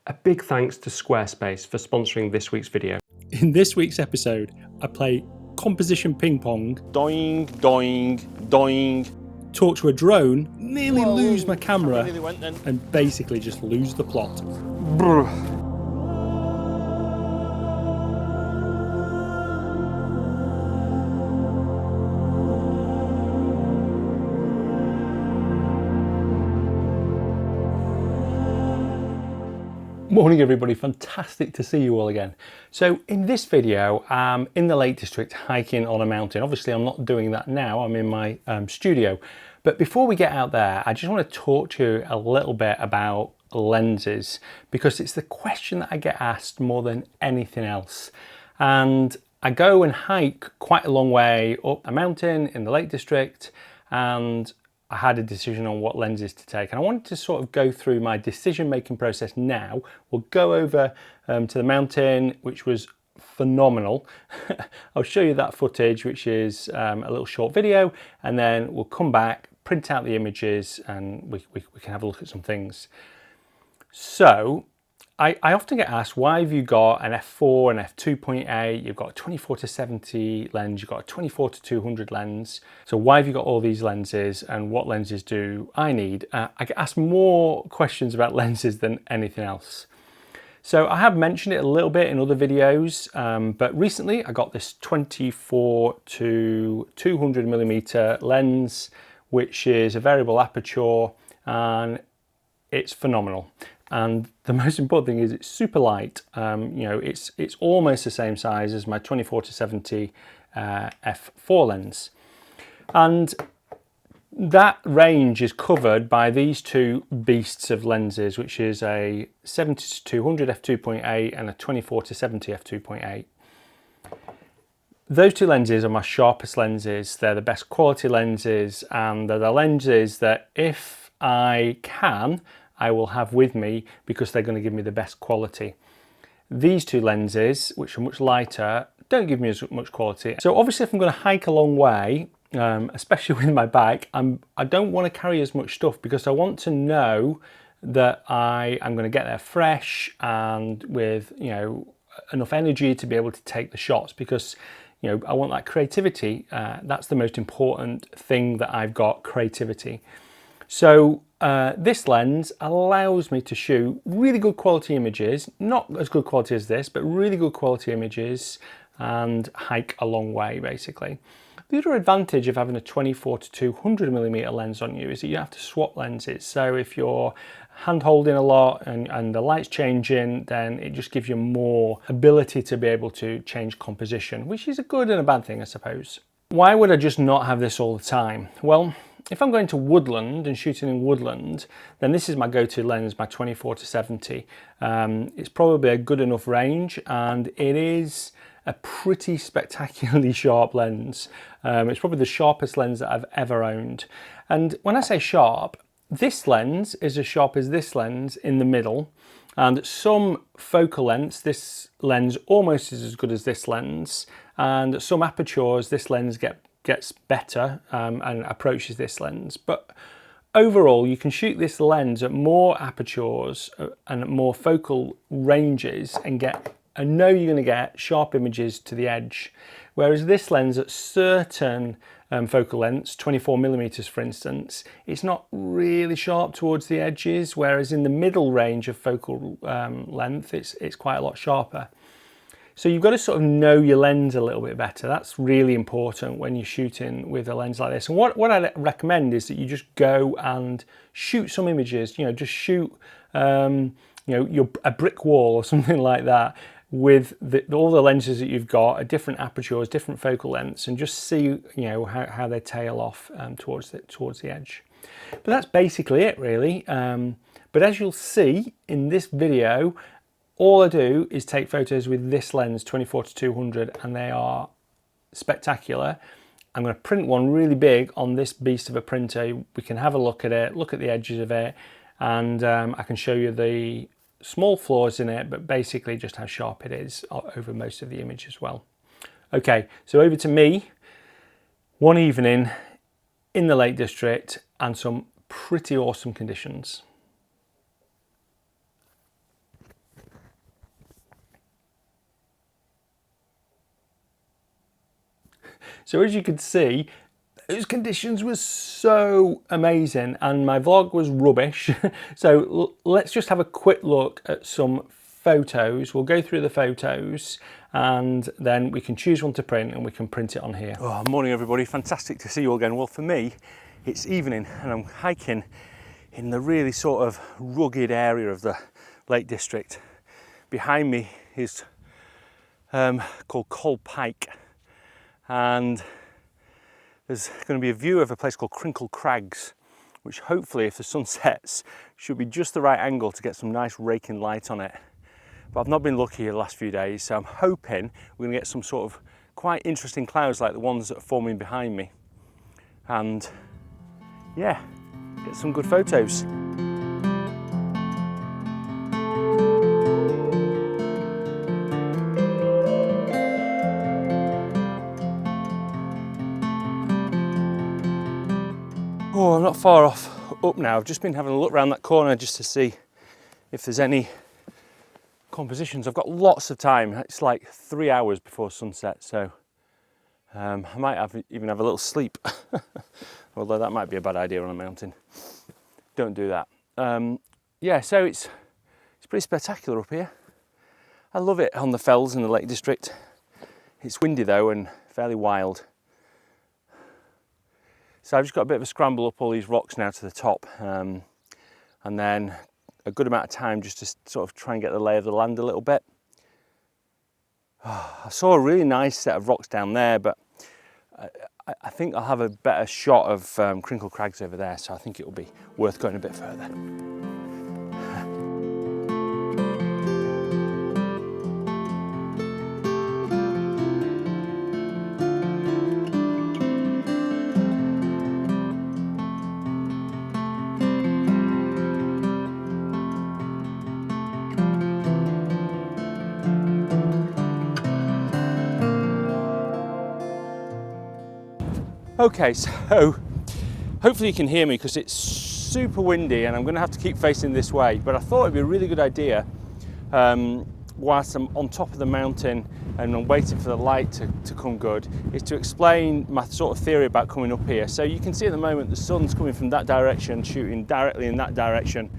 A big thanks to Squarespace for sponsoring this week's video. In this week's episode, I play composition ping pong, Doing, doing, doing. talk to a drone, nearly lose my camera, Nearly went then. and basically just lose the plot. Morning everybody, fantastic to see you all again. So in this video, I'm in the Lake District hiking on a mountain. Obviously I'm not doing that now, I'm in my studio. But before we get out there, I just want to talk to you a little bit about lenses, because it's the question that I get asked more than anything else. And I go and hike quite a long way up a mountain in the Lake District, and I had a decision on what lenses to take, and I wanted to sort of go through my decision-making process now. We'll go over to the mountain, which was phenomenal. I'll show you that footage, which is a little short video, and then we'll come back, print out the images, and we can have a look at some things. So I often get asked, why have you got an f4, an f2.8, you've got a 24-70 lens, you've got a 24-200 lens. So why have you got all these lenses, and what lenses do I need? I get asked more questions about lenses than anything else. So I have mentioned it a little bit in other videos, but recently I got this 24-200mm lens, which is a variable aperture, and it's phenomenal. And the most important thing is it's super light. It's almost the same size as my 24-70 f4 lens. And that range is covered by these two beasts of lenses, which is a 70-200 f2.8 and a 24-70 f2.8. Those two lenses are my sharpest lenses. They're the best quality lenses, and they're the lenses that if I can, I will have with me, because they're going to give me the best quality. These two lenses, which are much lighter, don't give me as much quality. So obviously if I'm going to hike a long way, especially with my bike, I don't want to carry as much stuff, because I want to know that I am going to get there fresh and with enough energy to be able to take the shots, because I want that creativity. That's the most important thing that I've got, creativity. So this lens allows me to shoot really good quality images, not as good quality as this, but really good quality images, and hike a long way basically. The other advantage of having a 24-200mm lens on you is that you have to swap lenses. So if you're hand holding a lot and the light's changing, then it just gives you more ability to be able to change composition, which is a good and a bad thing, I suppose. Why would I just not have this all the time? Well, if I'm going to woodland and shooting in woodland, then this is my go-to lens, my 24-70. It's probably a good enough range, and it is a pretty spectacularly sharp lens. It's probably the sharpest lens that I've ever owned. And when I say sharp, this lens is as sharp as this lens in the middle, and some focal lengths, this lens almost is as good as this lens, and some apertures, this lens gets better and approaches this lens. But overall, you can shoot this lens at more apertures and at more focal ranges and know you're going to get sharp images to the edge. Whereas this lens at certain focal lengths, 24mm for instance, it's not really sharp towards the edges, whereas in the middle range of focal length, it's quite a lot sharper. So you've got to sort of know your lens a little bit better. That's really important when you're shooting with a lens like this. And what I recommend is that you just go and shoot some images. Just shoot a brick wall or something like that with all the lenses that you've got at different apertures, different focal lengths, and just see how they tail off towards the edge. But that's basically it, really. But as you'll see in this video, all I do is take photos with this lens, 24-200, and they are spectacular. I'm going to print one really big on this beast of a printer. We can have a look at it, look at the edges of it, and I can show you the small flaws in it, but basically just how sharp it is over most of the image as well. Okay, so over to me. One evening in the Lake District and some pretty awesome conditions. So as you could see, those conditions were so amazing and my vlog was rubbish. So let's just have a quick look at some photos. We'll go through the photos and then we can choose one to print and we can print it on here. Oh, morning everybody, fantastic to see you again. Well, for me, it's evening and I'm hiking in the really sort of rugged area of the Lake District. Behind me is called Coal Pike, and there's going to be a view of a place called Crinkle Crags, which hopefully, if the sun sets, should be just the right angle to get some nice raking light on it. But I've not been lucky the last few days, so I'm hoping we're going to get some sort of quite interesting clouds like the ones that are forming behind me. And yeah, get some good photos. Oh, I'm not far off up now. I've just been having a look around that corner just to see if there's any compositions. I've got lots of time. It's like 3 hours before sunset, so I might even have a little sleep. Although that might be a bad idea on a mountain. Don't do that. Yeah, so it's pretty spectacular up here. I love it on the fells in the Lake District. It's windy though and fairly wild. So I've just got a bit of a scramble up all these rocks now to the top, and then a good amount of time just to sort of try and get the lay of the land a little bit. I saw a really nice set of rocks down there, but I think I'll have a better shot of Crinkle Crags over there, so I think it will be worth going a bit further. Okay, so hopefully you can hear me because it's super windy and I'm going to have to keep facing this way, but I thought it'd be a really good idea whilst I'm on top of the mountain and I'm waiting for the light to come good, is to explain my sort of theory about coming up here. So you can see at the moment the sun's coming from that direction, shooting directly in that direction.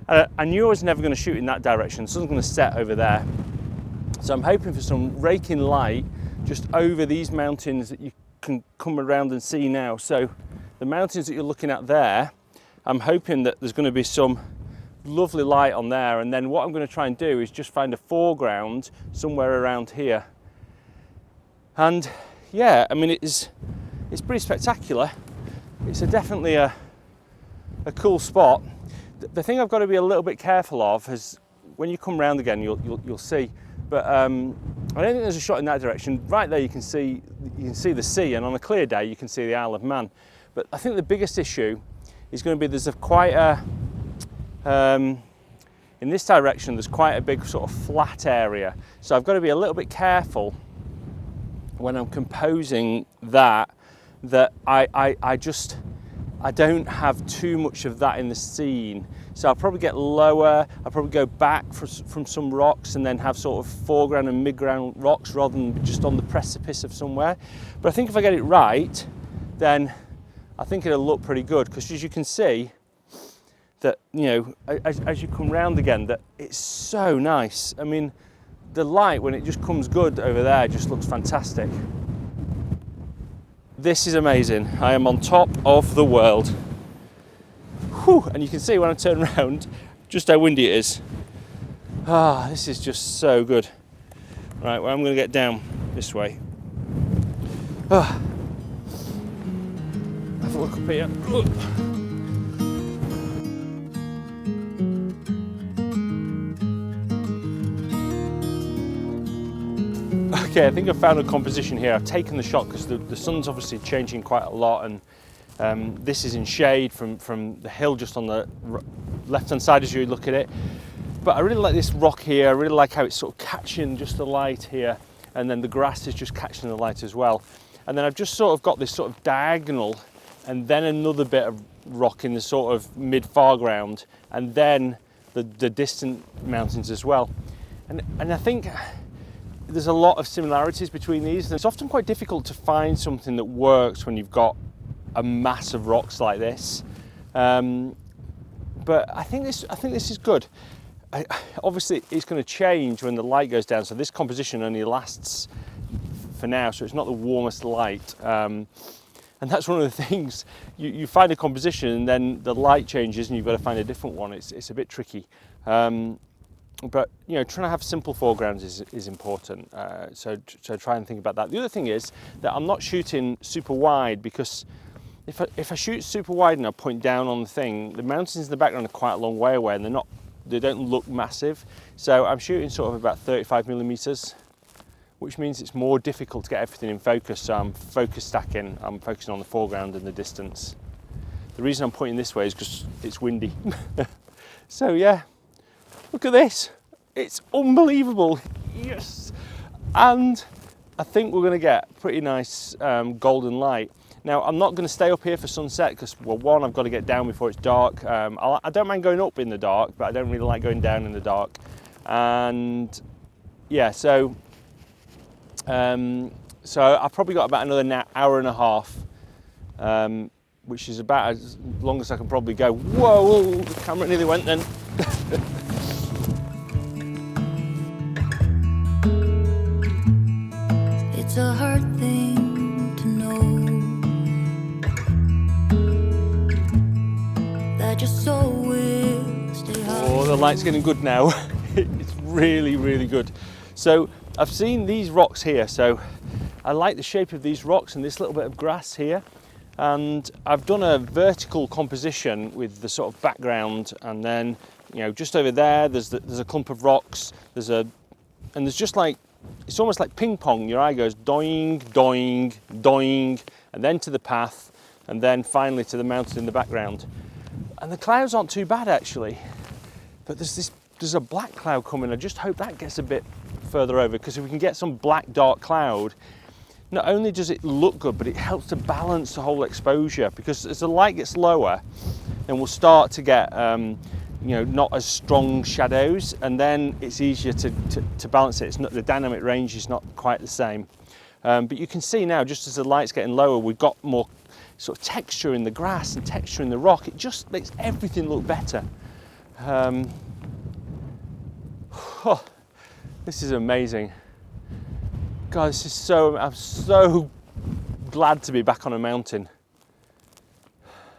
I knew I was never going to shoot in that direction. The sun's going to set over there. So I'm hoping for some raking light just over these mountains that you can come around and see now. So the mountains that you're looking at there, I'm hoping that there's going to be some lovely light on there, and then what I'm going to try and do is just find a foreground somewhere around here. And yeah, I mean it's pretty spectacular. It's definitely a cool spot. The thing I've got to be a little bit careful of is when you come round again, you'll see. But I don't think there's a shot in that direction. Right there you can see the sea, and on a clear day you can see the Isle of Man. But I think the biggest issue is going to be there's in this direction there's quite a big sort of flat area. So I've got to be a little bit careful when I'm composing that I don't have too much of that in the scene. So I'll probably get lower, I'll probably go back from some rocks and then have sort of foreground and midground rocks rather than just on the precipice of somewhere. But I think if I get it right, then I think it'll look pretty good, because as you can see, that, you know, as you come round again, that it's so nice. I mean, the light when it just comes good over there just looks fantastic. This is amazing. I am on top of the world. Whew, and you can see when I turn around just how windy it is. Ah, this is just so good. Right, well, I'm going to get down this way. Ah. Have a look up here. Okay, I think I've found a composition here. I've taken the shot because the sun's obviously changing quite a lot, and this is in shade from the hill just on the left-hand side as you look at it. But I really like this rock here. I really like how it's sort of catching just the light here, and then the grass is just catching the light as well. And then I've just sort of got this sort of diagonal, and then another bit of rock in the sort of mid-foreground, and then the distant mountains as well. And I think there's a lot of similarities between these, and it's often quite difficult to find something that works when you've got a mass of rocks like this. But I think this is good. Obviously, it's going to change when the light goes down. So this composition only lasts for now, so it's not the warmest light. And that's one of the things. You find a composition, and then the light changes, and you've got to find a different one. It's a bit tricky. But you know, trying to have simple foregrounds is important. So try and think about that. The other thing is that I'm not shooting super wide, because if I shoot super wide and I point down on the thing, the mountains in the background are quite a long way away, and they don't look massive. So I'm shooting sort of about 35mm, which means it's more difficult to get everything in focus. So I'm focus stacking. I'm focusing on the foreground and the distance. The reason I'm pointing this way is because it's windy. So yeah. Look at this, it's unbelievable, yes! And I think we're gonna get pretty nice golden light. Now, I'm not gonna stay up here for sunset because, well, one, I've got to get down before it's dark. I don't mind going up in the dark, but I don't really like going down in the dark. And yeah, so I've probably got about another hour and a half, which is about as long as I can probably go. Whoa, the camera nearly went then. It's a hard thing to know that your soul will stay high. Oh, the light's getting good now. It's really, really good. So I've seen these rocks here, so I like the shape of these rocks and this little bit of grass here. And I've done a vertical composition with the sort of background, and then, you know, just over there, there's a clump of rocks. And there's just like, it's almost like ping pong. Your eye goes doing, doing, doing, and then to the path, and then finally to the mountain in the background. And the clouds aren't too bad actually, but there's a black cloud coming. I just hope that gets a bit further over, because if we can get some black dark cloud, not only does it look good, but it helps to balance the whole exposure, because as the light gets lower, then we'll start to get you know, not as strong shadows, and then it's easier to balance it. It's not, the dynamic range is not quite the same. But you can see now, just as the light's getting lower, we've got more sort of texture in the grass and texture in the rock. It just makes everything look better. Oh, this is amazing. God, this is I'm so glad to be back on a mountain.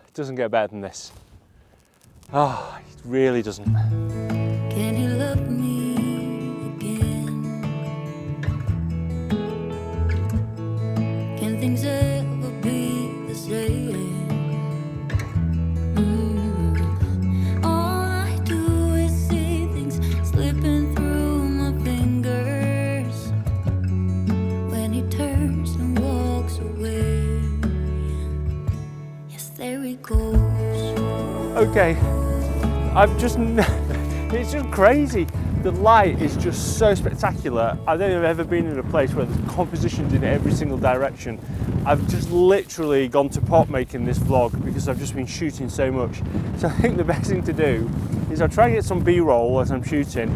It doesn't get better than this. Oh, it really doesn't. Can you love me again? Can things ever be the same? All I do is see things slipping through my fingers when he turns and walks away. Yes, there he goes. Okay, it's just crazy. The light is just so spectacular. I don't think I've ever been in a place where there's compositions in every single direction. I've just literally gone to pot making this vlog because I've just been shooting so much. So I think the best thing to do is I'll try and get some B-roll as I'm shooting.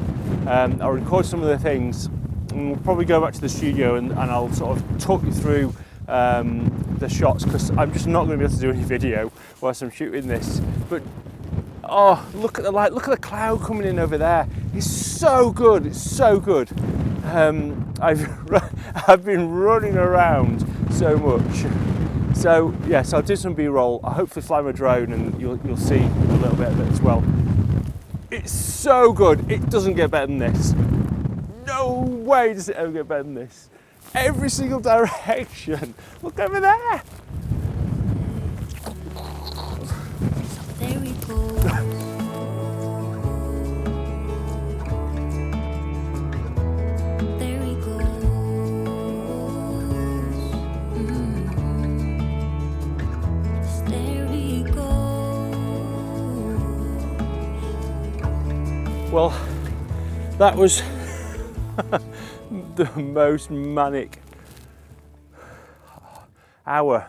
I'll record some of the things, and we'll probably go back to the studio and I'll sort of talk you through the shots, because I'm just not going to be able to do any video whilst I'm shooting this. But oh, look at the light, look at the cloud coming in over there. It's so good, it's so good. I've been running around so much. So yes, I'll do some B-roll. I'll hopefully fly my drone and you'll see a little bit of it as well. It's so good, it doesn't get better than this. No way does it ever get better than this. Every single direction. Look over there. There we go. There we go. There we go. Well, that was the most manic hour,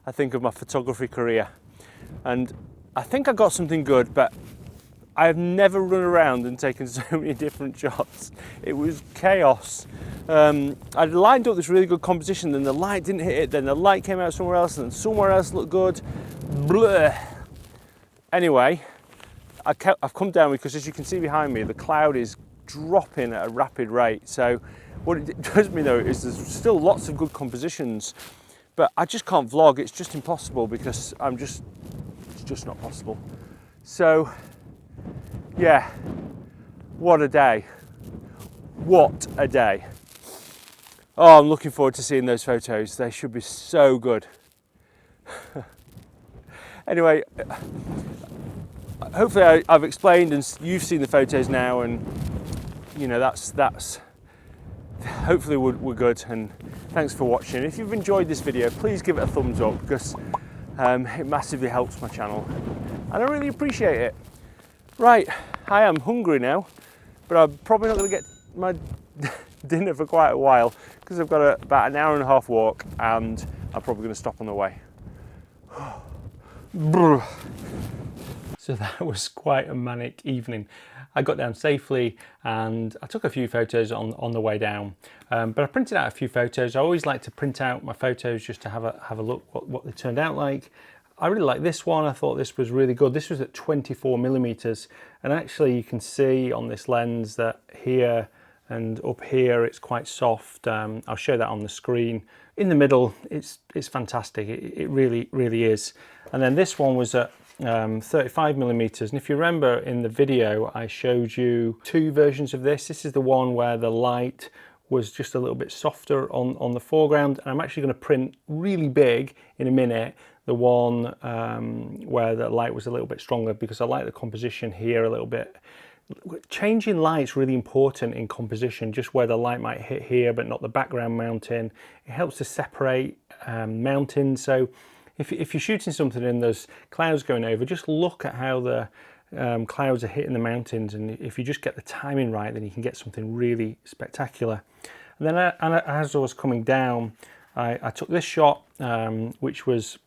I think, of my photography career. And I think I got something good, but I have never run around and taken so many different shots. It was chaos. I lined up this really good composition, then the light didn't hit it, then the light came out somewhere else, and then somewhere else looked good. Blah. Anyway, I've come down because, as you can see behind me, the cloud is dropping at a rapid rate. So what it does me though is there's still lots of good compositions, but I just can't vlog. It's just impossible because it's just not possible. So yeah, what a day. What a day. Oh, I'm looking forward to seeing those photos. They should be so good. Anyway, hopefully I've explained and you've seen the photos now, and you know, that's hopefully we're good, and thanks for watching. If you've enjoyed this video, please give it a thumbs up, because it massively helps my channel and I really appreciate it. Right, I am hungry now, but I'm probably not going to get my dinner for quite a while because I've got about an hour and a half walk, and I'm probably going to stop on the way. So that was quite a manic evening. I got down safely and I took a few photos on the way down, but I printed out a few photos. I always like to print out my photos just to have a look what they turned out like. I really like this one. I thought this was really good. This was at 24mm, and actually you can see on this lens that here and up here it's quite soft. I'll show that on the screen. In the middle it's fantastic. It really is. And then this one was at 35mm, and if you remember in the video I showed you two versions of this. This is the one where the light was just a little bit softer on the foreground, and I'm actually going to print really big in a minute the one where the light was a little bit stronger, because I like the composition here a little bit. Changing light's really important in composition, just where the light might hit here but not the background mountain. It helps to separate mountains. So if you're shooting something and there's clouds going over, just look at how the clouds are hitting the mountains, and if you just get the timing right, then you can get something really spectacular. And then as I was coming down, I took this shot, which was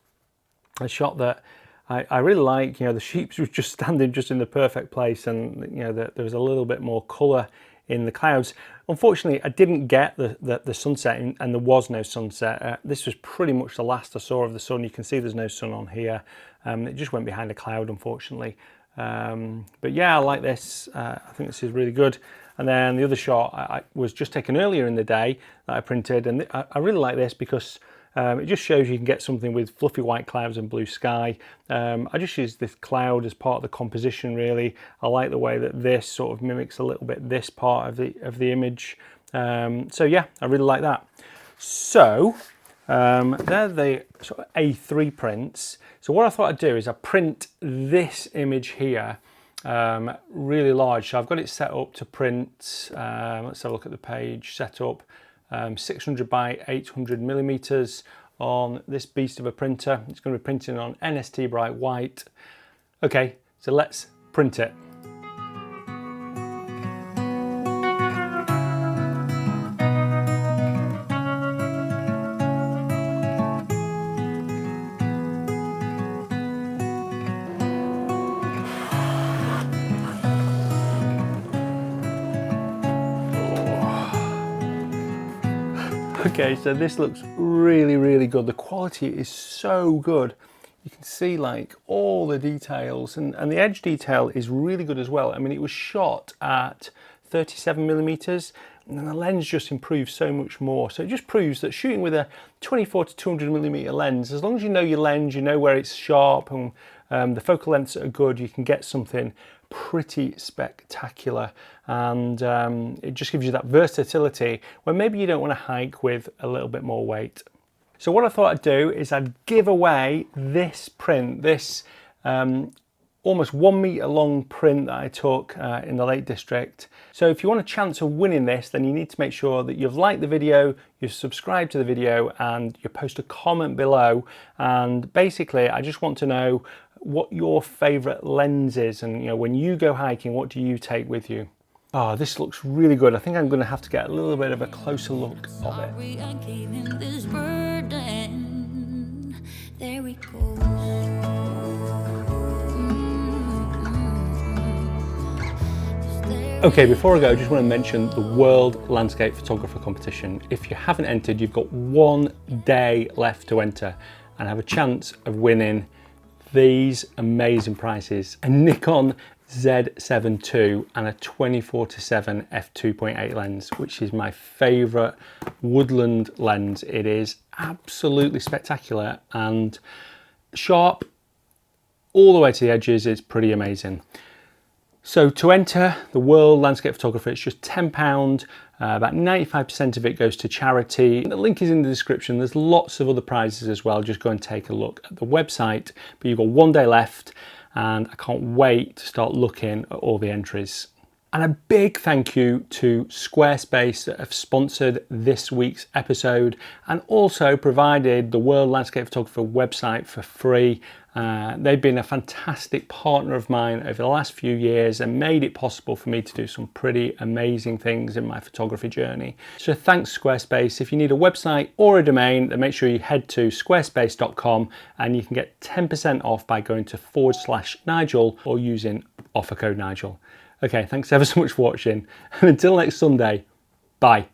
a shot that I really like. You know, the sheep was just standing just in the perfect place, and you know, there was a little bit more colour in the clouds. Unfortunately, I didn't get the sunset, and there was no sunset. This was pretty much the last I saw of the sun. You can see there's no sun on here. It just went behind a cloud, unfortunately. But yeah, I like this. I think this is really good. And then the other shot I was just taken earlier in the day that I printed, and I really like this because it just shows you can get something with fluffy white clouds and blue sky. I just use this cloud as part of the composition, really. I like the way that this sort of mimics a little bit this part of the image. So yeah, I really like that. So they're the sort of A3 prints. So what I thought I'd do is I print this image here really large. So I've got it set up to print, let's have a look at the page, set up 600 by 800mm on this beast of a printer. It's going to be printing on NST Bright White. Okay, so let's print it. Okay, so this looks really good. The quality is so good. You can see like all the details, and the edge detail is really good as well. I mean, it was shot at 37mm, and the lens just improves so much more. So it just proves that shooting with a 24 to 200mm lens, as long as you know your lens, you know where it's sharp, and the focal lengths are good, you can get something pretty spectacular. And it just gives you that versatility where maybe you don't want to hike with a little bit more weight. So what I thought I'd do is I'd give away this print, this almost 1 meter long print that I took in the Lake District. So if you want a chance of winning this, then you need to make sure that you've liked the video, you've subscribed to the video, and you post a comment below. And basically I just want to know what your favorite lens is, and you know, when you go hiking, what do you take with you? Oh, this looks really good. I think I'm going to have to get a little bit of a closer look of it. Sorry I gave him this burden. There we go. Okay, before I go, I just want to mention the World Landscape Photographer Competition. If you haven't entered, you've got 1 day left to enter and have a chance of winning these amazing prizes: a Nikon Z7 II and a 24-7 f2.8 lens, which is my favourite woodland lens. It is absolutely spectacular and sharp all the way to the edges. It's pretty amazing. So to enter the World Landscape Photographer, it's just £10. About 95% of it goes to charity. The link is in the description. There's lots of other prizes as well. Just go and take a look at the website. But you've got 1 day left, and I can't wait to start looking at all the entries. And a big thank you to Squarespace that have sponsored this week's episode and also provided the World Landscape Photographer website for free. They've been a fantastic partner of mine over the last few years and made it possible for me to do some pretty amazing things in my photography journey. So thanks, Squarespace. If you need a website or a domain, then make sure you head to squarespace.com and you can get 10% off by going to /Nigel or using offer code Nigel. Okay, thanks ever so much for watching, and until next Sunday, bye.